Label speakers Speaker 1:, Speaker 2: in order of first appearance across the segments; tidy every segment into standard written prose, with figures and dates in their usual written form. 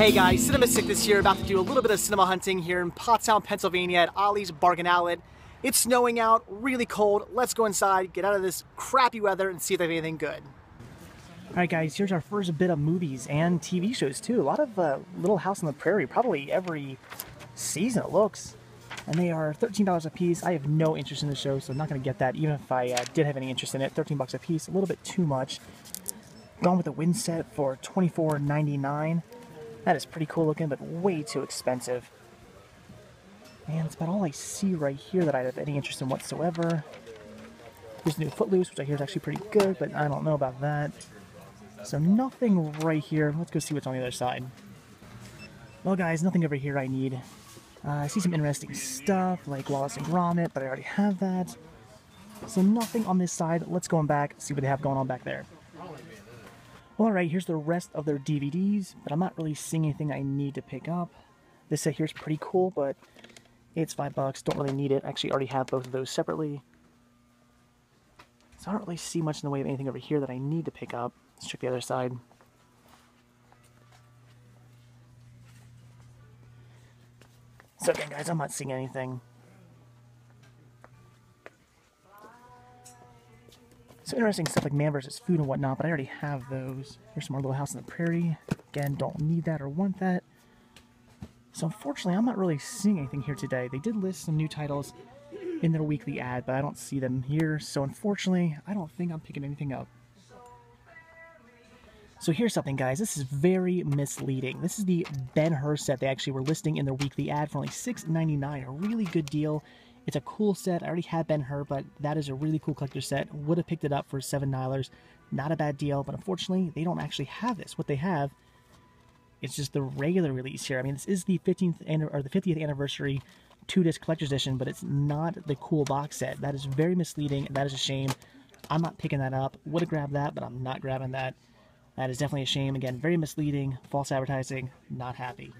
Speaker 1: Hey guys, Cinema Sick this year, about to do a little bit of cinema hunting here in Pottstown, Pennsylvania at Ollie's Bargain Outlet. It's snowing out, really cold. Let's go inside, get out of this crappy weather, and see if they have anything good. Alright guys, here's our first bit of movies and TV shows too. A lot of Little House on the Prairie, probably every season it looks. And they are $13 a piece. I have no interest in the show, so I'm not going to get that, even if I did have any interest in it. 13 bucks a piece, a little bit too much. Gone with the Wind set for $24.99. That is pretty cool looking, but way too expensive. And that's about all I see right here that I have any interest in whatsoever. Here's the new Footloose, which I hear is actually pretty good, but I don't know about that. So nothing right here. Let's go see what's on the other side. Well guys, nothing over here I need. I see some interesting stuff, like Wallace and Gromit, but I already have that. So nothing on this side. Let's go on back, see what they have going on back there. Well, alright, here's the rest of their DVDs, but I'm not really seeing anything I need to pick up. This set here is pretty cool, but it's $5. Don't really need it. Actually, already have both of those separately. So I don't really see much in the way of anything over here that I need to pick up. Let's check the other side. So again, guys, I'm not seeing anything. So interesting stuff like Man vs. Food and whatnot, but I already have those. Here's some more Little House on the Prairie. Again, don't need that or want that. So unfortunately, I'm not really seeing anything here today. They did list some new titles in their weekly ad, but I don't see them here. So unfortunately, I don't think I'm picking anything up. So here's something, guys. This is very misleading. This is the Ben-Hur set they actually were listing in their weekly ad for only $6.99. A really good deal. It's a cool set. I already had Ben-Hur, but that is a really cool collector set. Would have picked it up for $7. Not a bad deal, but unfortunately, they don't actually have this. What they have is just the regular release here. I mean, this is the 50th anniversary 2-disc collector's edition, but it's not the cool box set. That is very misleading. That is a shame. I'm not picking that up. Would have grabbed that, but I'm not grabbing that. That is definitely a shame. Again, very misleading, false advertising, not happy.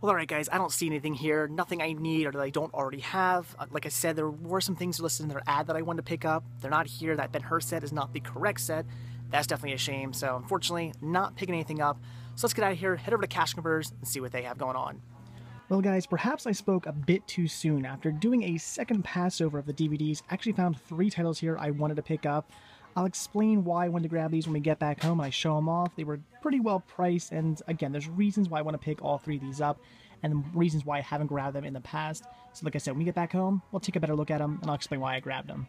Speaker 1: Well, alright guys, I don't see anything here, nothing I need or that I don't already have. Like I said, there were some things listed in their ad that I wanted to pick up. They're not here. That Ben-Hur set is not the correct set. That's definitely a shame. So unfortunately, not picking anything up. So let's get out of here, head over to Cash Converters and see what they have going on. Well guys, perhaps I spoke a bit too soon. After doing a second pass over of the DVDs, I actually found 3 titles here I wanted to pick up. I'll explain why I wanted to grab these when we get back home and I show them off. They were pretty well priced, and again, there's reasons why I want to pick all 3 of these up, and reasons why I haven't grabbed them in the past. So like I said, when we get back home, we'll take a better look at them, and I'll explain why I grabbed them.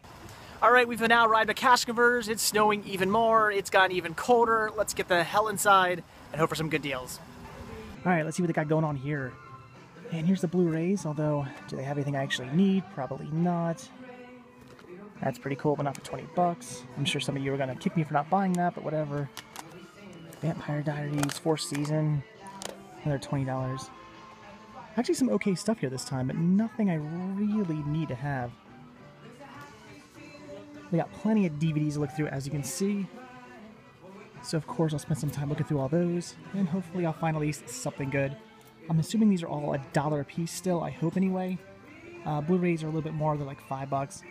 Speaker 1: Alright, we've now arrived at Cash Converters. It's snowing even more. It's gotten even colder. Let's get the hell inside and hope for some good deals. Alright, let's see what they got going on here. And here's the Blu-rays, although, do they have anything I actually need? Probably not. That's pretty cool, but not for 20 bucks. I'm sure some of you are going to kick me for not buying that, but whatever. Vampire Diaries, 4th season, another $20. Actually some okay stuff here this time, but nothing I really need to have. We got plenty of DVDs to look through, as you can see. So of course I'll spend some time looking through all those, and hopefully I'll find at least something good. I'm assuming these are all $1 a piece still, I hope anyway. Blu-rays are a little bit more, they're like $5.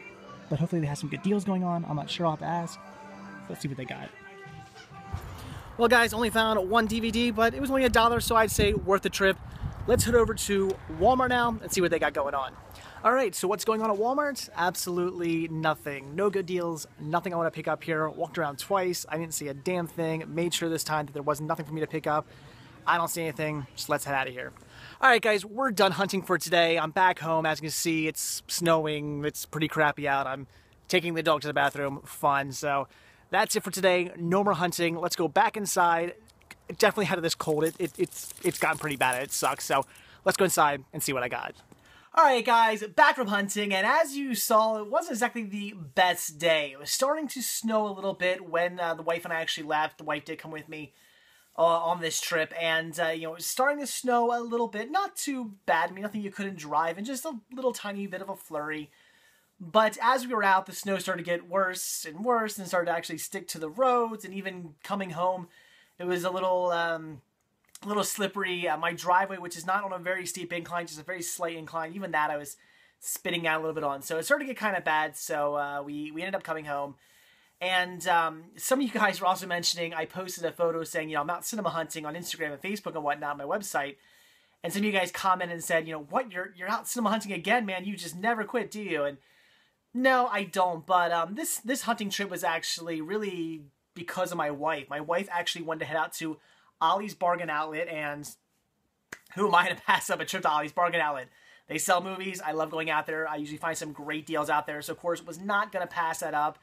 Speaker 1: But hopefully they have some good deals going on. I'm not sure, I'll have to ask. Let's see what they got. Well guys, only found 1 DVD, but it was only $1, so I'd say worth the trip. Let's head over to Walmart now and see what they got going on. Alright, so what's going on at Walmart? Absolutely nothing. No good deals, nothing I want to pick up here. Walked around twice, I didn't see a damn thing. Made sure this time that there was nothing for me to pick up. I don't see anything, just let's head out of here. Alright guys, we're done hunting for today. I'm back home. As you can see, it's snowing. It's pretty crappy out. I'm taking the dog to the bathroom. Fun. So that's it for today. No more hunting. Let's go back inside. Definitely out of this cold. It's gotten pretty bad. It sucks. So let's go inside and see what I got. Alright guys, back from hunting, and as you saw, it wasn't exactly the best day. It was starting to snow a little bit when the wife and I actually left. The wife did come with me on this trip, and you know, it was starting to snow a little bit. Not too bad. I mean, nothing you couldn't drive, and just a little tiny bit of a flurry. But as we were out, the snow started to get worse and worse, and started to actually stick to the roads. And even coming home, it was a little slippery. My driveway, which is not on a very steep incline, just a very slight incline, even that I was spitting out a little bit on. So it started to get kind of bad. So we ended up coming home. And some of you guys were also mentioning, I posted a photo saying, I'm out cinema hunting on Instagram and Facebook and whatnot on my website. And some of you guys commented and said, what, you're out cinema hunting again, man. You just never quit, do you? And no, I don't. But this hunting trip was actually really because of my wife. My wife actually wanted to head out to Ollie's Bargain Outlet, and who am I to pass up a trip to Ollie's Bargain Outlet? They sell movies. I love going out there. I usually find some great deals out there. So, of course, was not going to pass that up.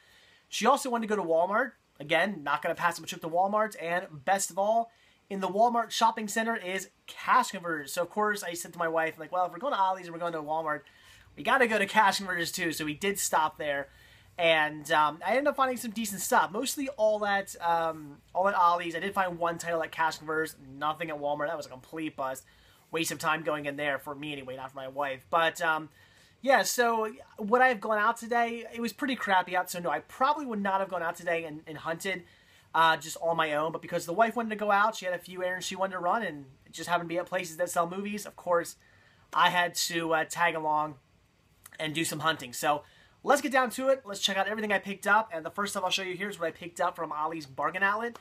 Speaker 1: She also wanted to go to Walmart. Again, not going to pass up a trip to Walmart. And best of all, in the Walmart shopping center is cash converters. So, of course, I said to my wife, like, well, if we're going to Ollie's and we're going to Walmart, we got to go to cash converters too. So we did stop there. And I ended up finding some decent stuff. Mostly all at Ollie's. I did find one title at cash converters. Nothing at Walmart. That was a complete bust. Waste of time going in there for me anyway, not for my wife. But yeah, so would I have gone out today? It was pretty crappy out, so no, I probably would not have gone out today and hunted just on my own. But because the wife wanted to go out, she had a few errands she wanted to run, and it just happened to be at places that sell movies. Of course, I had to tag along and do some hunting. So let's get down to it. Let's check out everything I picked up. And the first stuff I'll show you here is what I picked up from Ollie's Bargain Outlet.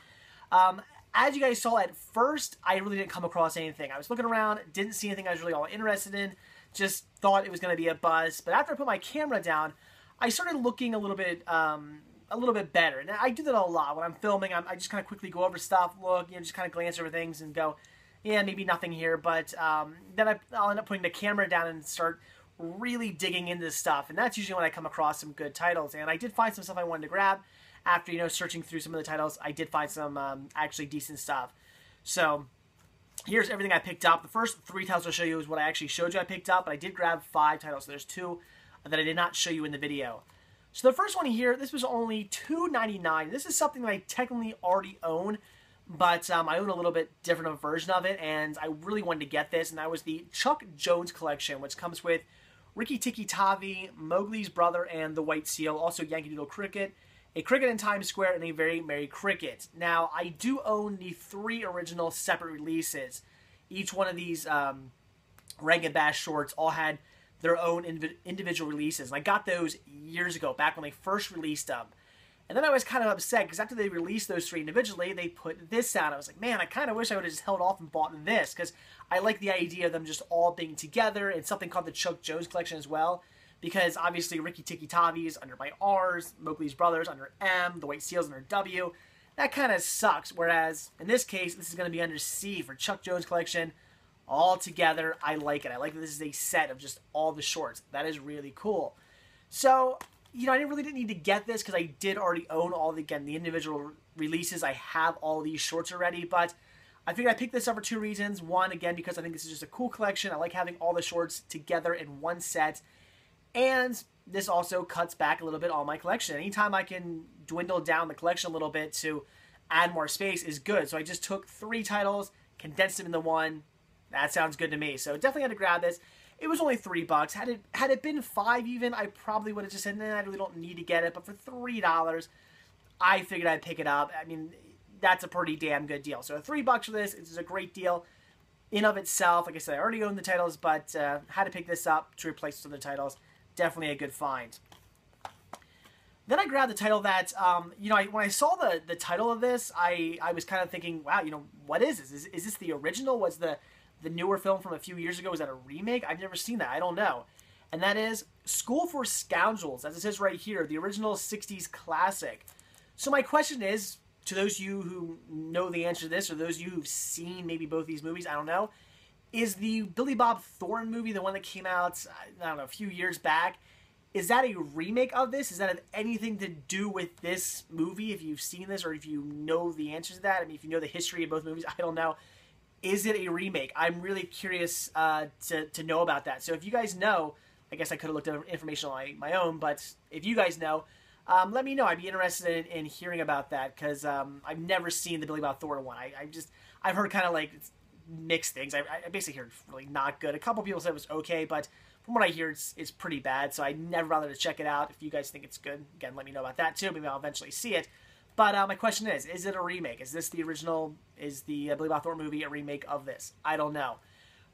Speaker 1: As you guys saw at first, I really didn't come across anything. I was looking around, didn't see anything I was really all interested in, just thought it was going to be a buzz. But after I put my camera down, I started looking a little bit better. And I do that a lot. When I'm filming, I just kind of quickly go over stuff, look, just kind of glance over things and go, yeah, maybe nothing here. But then I'll end up putting the camera down and start really digging into this stuff. And that's usually when I come across some good titles. And I did find some stuff I wanted to grab. After, searching through some of the titles, I did find some actually decent stuff. So, here's everything I picked up. The first 3 titles I'll show you is what I actually showed you I picked up, but I did grab 5 titles. So there's 2 that I did not show you in the video. So the first one here, this was only $2.99. This is something that I technically already own, but I own a little bit different of a version of it, and I really wanted to get this, and that was the Chuck Jones collection, which comes with Rikki Tikki Tavi, Mowgli's Brother, and the White Seal, also Yankee Doodle Cricket, a Cricket in Times Square, and a Very Merry Cricket. Now, I do own the 3 original separate releases. Each one of these Rankin Bass shorts all had their own individual releases. And I got those years ago, back when they first released them. And then I was kind of upset, because after they released those 3 individually, they put this out. I was like, man, I kind of wish I would have just held off and bought this, because I like the idea of them just all being together, and something called the Chuck Jones collection as well. Because obviously Rikki Tikki Tavi is under my R's, Mowgli's Brothers under M, the White Seal's under W. That kind of sucks. Whereas in this case, this is going to be under C for Chuck Jones collection. All together, I like it. I like that this is a set of just all the shorts. That is really cool. So, I really didn't need to get this because I did already own all the individual releases. I have all these shorts already, but I figured I picked this up for 2 reasons. One, again, because I think this is just a cool collection. I like having all the shorts together in one set. And this also cuts back a little bit on my collection. Anytime I can dwindle down the collection a little bit to add more space is good. So I just took 3 titles, condensed them into one. That sounds good to me. So definitely had to grab this. It was only $3. Had it been $5 even, I probably would have just said, nah, I really don't need to get it. But for $3, I figured I'd pick it up. I mean, that's a pretty damn good deal. So $3 for this is a great deal in of itself. Like I said, I already own the titles, but had to pick this up to replace some of the titles. Definitely a good find. Then I grabbed the title that, when I saw the title of this, I was kind of thinking, wow, what is this? Is this the original? Was the newer film from a few years ago? Was that a remake? I've never seen that. I don't know. And that is School for Scoundrels, as it says right here, the original 60s classic. So my question is, to those of you who know the answer to this, or those of you who've seen maybe both these movies, I don't know, is the Billy Bob Thornton movie, the one that came out, I don't know, a few years back, is that a remake of this? Does that have anything to do with this movie, if you've seen this, or if you know the answer to that? I mean, if you know the history of both movies, I don't know. Is it a remake? I'm really curious to know about that. So if you guys know, I guess I could have looked up information on my own, but if you guys know, let me know. I'd be interested in hearing about that, because I've never seen the Billy Bob Thornton one. I've heard kind of like mixed things. I basically heard it's really not good. A couple people said it was okay, but from what I hear, it's pretty bad. So I never bothered to check it out. If you guys think it's good, again, let me know about that too. Maybe I'll eventually see it. But my question is it a remake? Is this the original? Is the Billy Bob Thornton movie a remake of this? I don't know.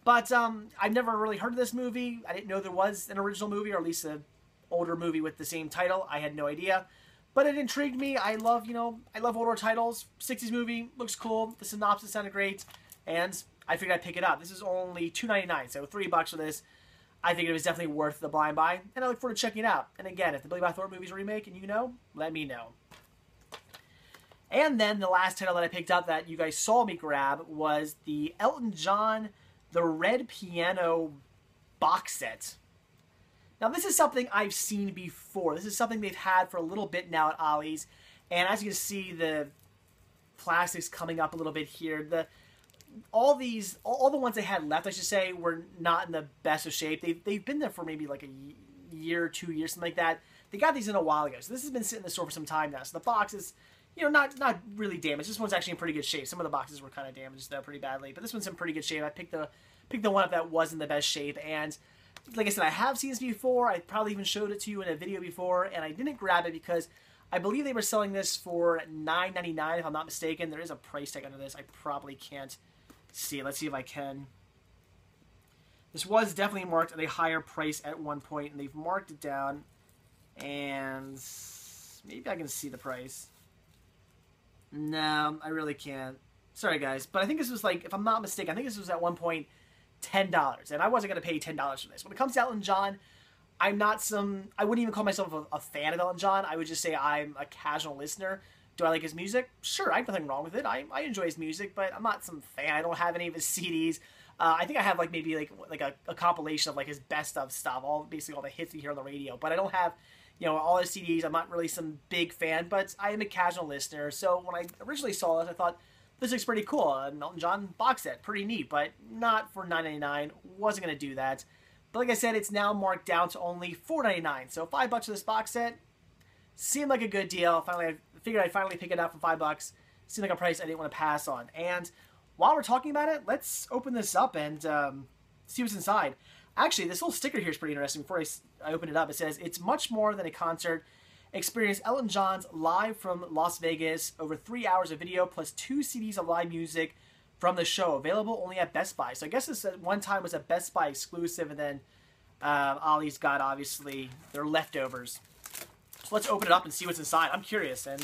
Speaker 1: But I've never really heard of this movie. I didn't know there was an original movie, or at least an older movie with the same title. I had no idea. But it intrigued me. I love, I love older titles. 60s movie, looks cool. The synopsis sounded great. And I figured I'd pick it up. This is only $2.99, so $3 for this. I think it was definitely worth the blind buy, and I look forward to checking it out. And again, if the Billy Bob Thornton movie's a remake and you know, let me know. And then the last title that I picked up that you guys saw me grab was the Elton John The Red Piano box set. Now, this is something I've seen before. This is something they've had for a little bit now at Ollie's. And as you can see, the plastics coming up a little bit here. All the ones they had left, I should say, were not in the best of shape. They've been there for maybe like a year, 2 years, something like that. They got these in a while ago, so this has been sitting in the store for some time now. So the box is, not really damaged. This one's actually in pretty good shape. Some of the boxes were kind of damaged though, pretty badly, but this one's in pretty good shape. I picked the one up that was in the best shape, and like I said, I have seen this before. I probably even showed it to you in a video before, and I didn't grab it because I believe they were selling this for $9.99, if I'm not mistaken. There is a price tag under this. I probably can't see. Let's see if I can. This was definitely marked at a higher price at one point, and they've marked it down, and maybe I can see the price. No, I really can't. Sorry, guys, but I think this was like, if I'm not mistaken, I think this was at one point $10, and I wasn't going to pay $10 for this. When it comes to Elton John, I wouldn't even call myself a fan of Elton John. I would just say I'm a casual listener. Do I like his music? Sure, I have nothing wrong with it. I enjoy his music, but I'm not some fan. I don't have any of his CDs. I think I have like maybe like a compilation of like his best of stuff, basically all the hits you hear on the radio. But I don't have, all his CDs. I'm not really some big fan, but I am a casual listener. So when I originally saw this, I thought this looks pretty cool. An Elton John box set, pretty neat, but not for $9.99. Wasn't gonna do that. But like I said, it's now marked down to only $4.99. So $5 for this box set seemed like a good deal. Finally, I figured I'd finally pick it up for $5. Seemed like a price I didn't want to pass on. And while we're talking about it, let's open this up and see what's inside. Actually, this little sticker here is pretty interesting. Before I open it up, it says, "It's much more than a concert. Experience Elton John's live from Las Vegas. Over 3 hours of video plus 2 CDs of live music from the show. Available only at Best Buy." So I guess this at one time was a Best Buy exclusive, and then Ollie's got, obviously, their leftovers. So let's open it up and see what's inside. I'm curious, and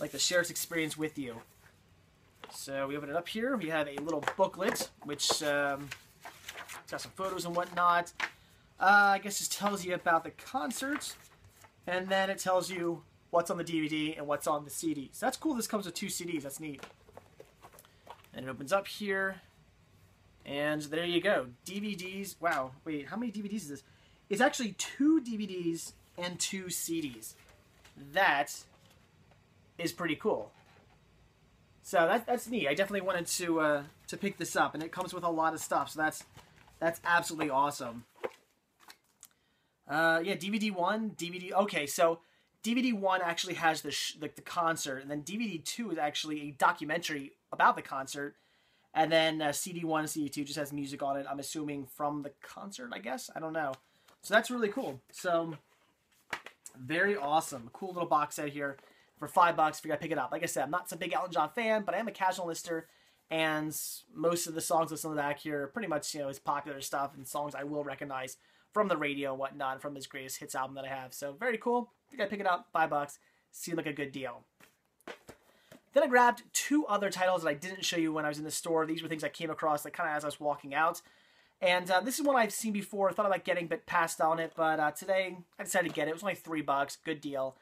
Speaker 1: like to share this experience with you. So we open it up here. We have a little booklet, which got some photos and whatnot. I guess this tells you about the concert, and then it tells you what's on the DVD and what's on the CD. So that's cool. This comes with 2 CDs. That's neat. And it opens up here, and there you go. DVDs. Wow. Wait, how many DVDs is this? It's actually 2 DVDs and 2 CDs. That is pretty cool. So that's neat. I definitely wanted to pick this up, and it comes with a lot of stuff. So that's absolutely awesome. Yeah, DVD 1, DVD. Okay, so DVD 1 actually has the concert, and then DVD 2 is actually a documentary about the concert, and then CD 1 and CD 2 just has music on it. I'm assuming from the concert, I guess. I don't know. So that's really cool. So very awesome. Cool little box set here for $5 if you gotta pick it up. Like I said, I'm not some big Elton John fan, but I am a casual listener, and most of the songs listed on the back here are pretty much, his popular stuff and songs I will recognize from the radio and whatnot, and from his greatest hits album that I have. So very cool. I think I pick it up, $5. Seemed like a good deal. Then I grabbed 2 other titles that I didn't show you when I was in the store. These were things I came across like kind of as I was walking out. And this is one I've seen before. I thought about getting, but passed on it. But today I decided to get it. It was only $3. Good deal.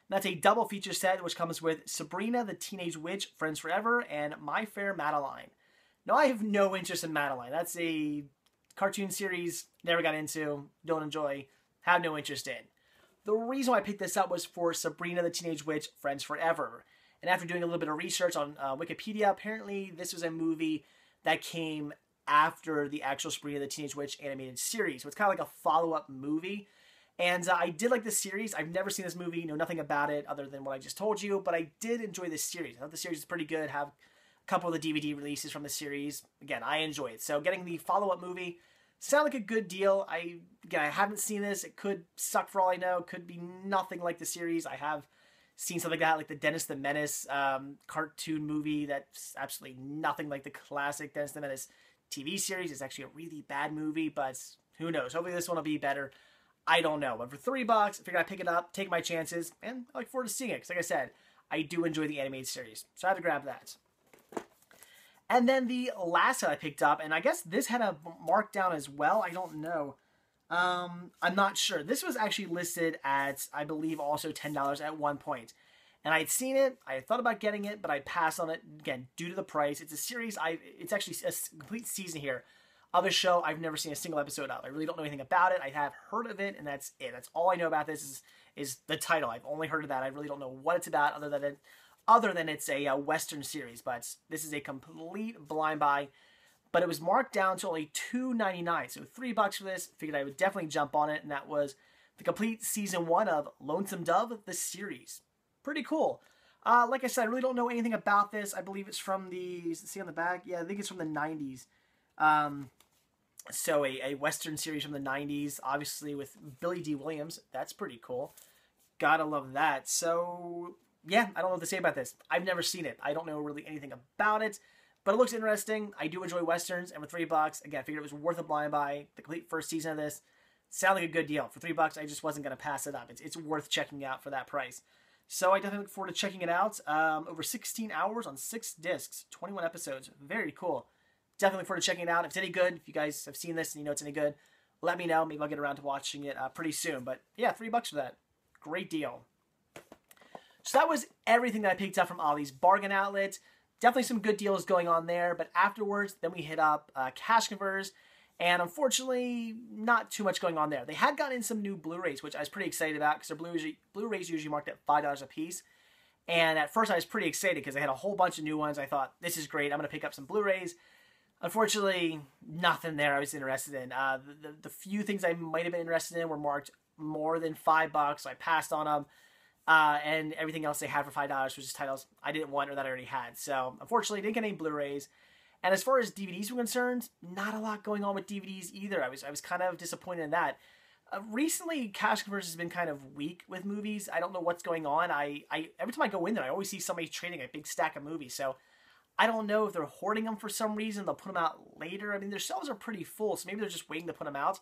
Speaker 1: And that's a double feature set, which comes with Sabrina the Teenage Witch, Friends Forever, and My Fair Madeline. Now, I have no interest in Madeline. That's a cartoon series, never got into, don't enjoy, have no interest in. The reason why I picked this up was for Sabrina the Teenage Witch, Friends Forever. And after doing a little bit of research on Wikipedia, apparently this was a movie that came after the actual Sabrina the Teenage Witch animated series. So it's kind of like a follow-up movie. And I did like this series. I've never seen this movie, know nothing about it other than what I just told you, but I did enjoy this series. I thought the series is pretty good. Have a couple of the DVD releases from the series. Again, I enjoy it. So getting the follow-up movie sounded like a good deal. I haven't seen this. It could suck for all I know. It could be nothing like the series. I have seen something like that, like the Dennis the Menace cartoon movie. That's absolutely nothing like the classic Dennis the Menace TV series. It's actually a really bad movie, but who knows? Hopefully this one will be better. I don't know. But for $3, I figured I'd pick it up, take my chances, and I look forward to seeing it. Because like I said, I do enjoy the animated series. So I had to grab that. And then the last set I picked up, and I guess this had a markdown as well. I don't know. I'm not sure. This was actually listed at, I believe, also $10 at one point. And I had seen it. I had thought about getting it, but I passed on it, again, due to the price. It's a series. It's actually a complete season here of a show I've never seen a single episode of. I really don't know anything about it. I have heard of it, and that's it. That's all I know about this is the title. I've only heard of that. I really don't know what it's about other than it's a Western series. But this is a complete blind buy. But it was marked down to only $2.99. So $3 for this. Figured I would definitely jump on it, and that was the complete season 1 of Lonesome Dove, the series. Pretty cool. Like I said, I really don't know anything about this. I believe it's from the, see on the back? Yeah, I think it's from the 90s. So a Western series from the 90s, obviously with Billy D. Williams. That's pretty cool. Gotta love that. So, yeah, I don't know what to say about this. I've never seen it. I don't know really anything about it. But it looks interesting. I do enjoy Westerns. And for $3, again, I figured it was worth a blind buy. The complete first season of this sounded like a good deal. For $3, I just wasn't going to pass it up. It's worth checking out for that price. So I definitely look forward to checking it out. Over 16 hours on 6 discs, 21 episodes. Very cool. Definitely look forward to checking it out. If it's any good, if you guys have seen this and you know it's any good, let me know. Maybe I'll get around to watching it pretty soon. But yeah, $3 for that. Great deal. So that was everything that I picked up from Ollie's Bargain Outlet. Definitely some good deals going on there. But afterwards, then we hit up Cash Converters. And unfortunately, not too much going on there. They had gotten in some new Blu-rays, which I was pretty excited about because their Blu-rays usually marked at $5 a piece. And at first I was pretty excited because they had a whole bunch of new ones. I thought, this is great. I'm going to pick up some Blu-rays. Unfortunately, nothing there I was interested in. The few things I might have been interested in were marked more than $5, so I passed on them. And everything else they had for $5 was just titles I didn't want or that I already had. So, unfortunately, didn't get any Blu-rays. And as far as DVDs were concerned, not a lot going on with DVDs either. I was kind of disappointed in that. Recently, Cash Converters has been kind of weak with movies. I don't know what's going on. Every time I go in there, I always see somebody trading a big stack of movies. So I don't know if they're hoarding them for some reason. They'll put them out later. I mean, their shelves are pretty full, so maybe they're just waiting to put them out.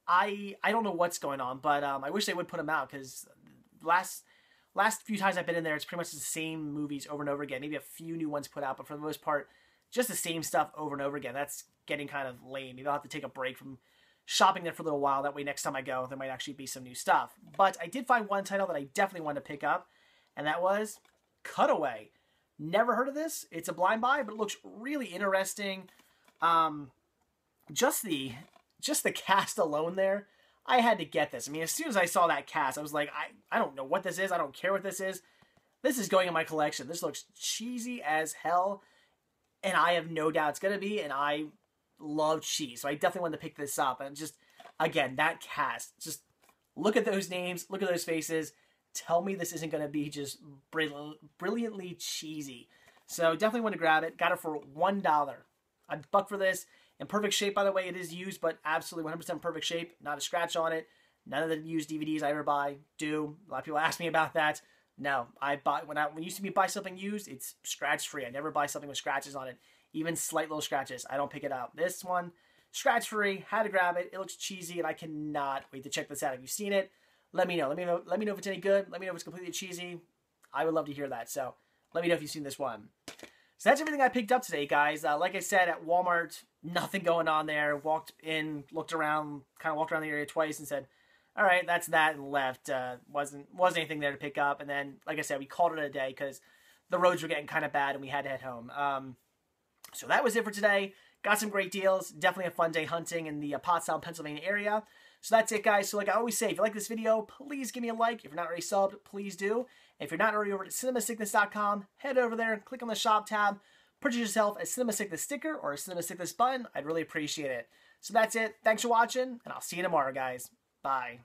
Speaker 1: I don't know what's going on, but I wish they would put them out because last few times I've been in there, it's pretty much the same movies over and over again. Maybe a few new ones put out, but for the most part, just the same stuff over and over again. That's getting kind of lame. Maybe I'll have to take a break from shopping there for a little while. That way next time I go, there might actually be some new stuff. But I did find one title that I definitely wanted to pick up, and that was Cutaway. Never heard of this. It's a blind buy, but it looks really interesting. Just the cast alone there, I had to get this. I mean, as soon as I saw that cast, I was like, I don't know what this is. I don't care what this is. This is going in my collection. This looks cheesy as hell. And I have no doubt it's going to be, and I love cheese. So I definitely wanted to pick this up. And just, again, that cast. Just look at those names. Look at those faces. Tell me this isn't going to be just brilliantly cheesy. So definitely want to grab it. Got it for $1. $1 for this. In perfect shape, by the way. It is used, but absolutely 100% perfect shape. Not a scratch on it. None of the used DVDs I ever buy do. A lot of people ask me about that. No, when you see me buy something used, it's scratch free. I never buy something with scratches on it, even slight little scratches. I don't pick it out. This one, scratch free. Had to grab it. It looks cheesy, and I cannot wait to check this out. Have you seen it? Let me know. Let me know if it's any good. Let me know if it's completely cheesy. I would love to hear that. So let me know if you've seen this one. So that's everything I picked up today, guys. Like I said, at Walmart, nothing going on there. Walked in, looked around, kind of walked around the area twice, and said, all right, that's that, and left. Wasn't anything there to pick up. And then, like I said, we called it a day because the roads were getting kind of bad and we had to head home. So that was it for today. Got some great deals. Definitely a fun day hunting in the Pottstown, Pennsylvania area. So that's it, guys. So like I always say, if you like this video, please give me a like. If you're not already subbed, please do. And if you're not already over at cinemasickness.com, head over there, click on the shop tab, purchase yourself a Cinema Sickness sticker or a Cinema Sickness button. I'd really appreciate it. So that's it. Thanks for watching, and I'll see you tomorrow, guys. Bye.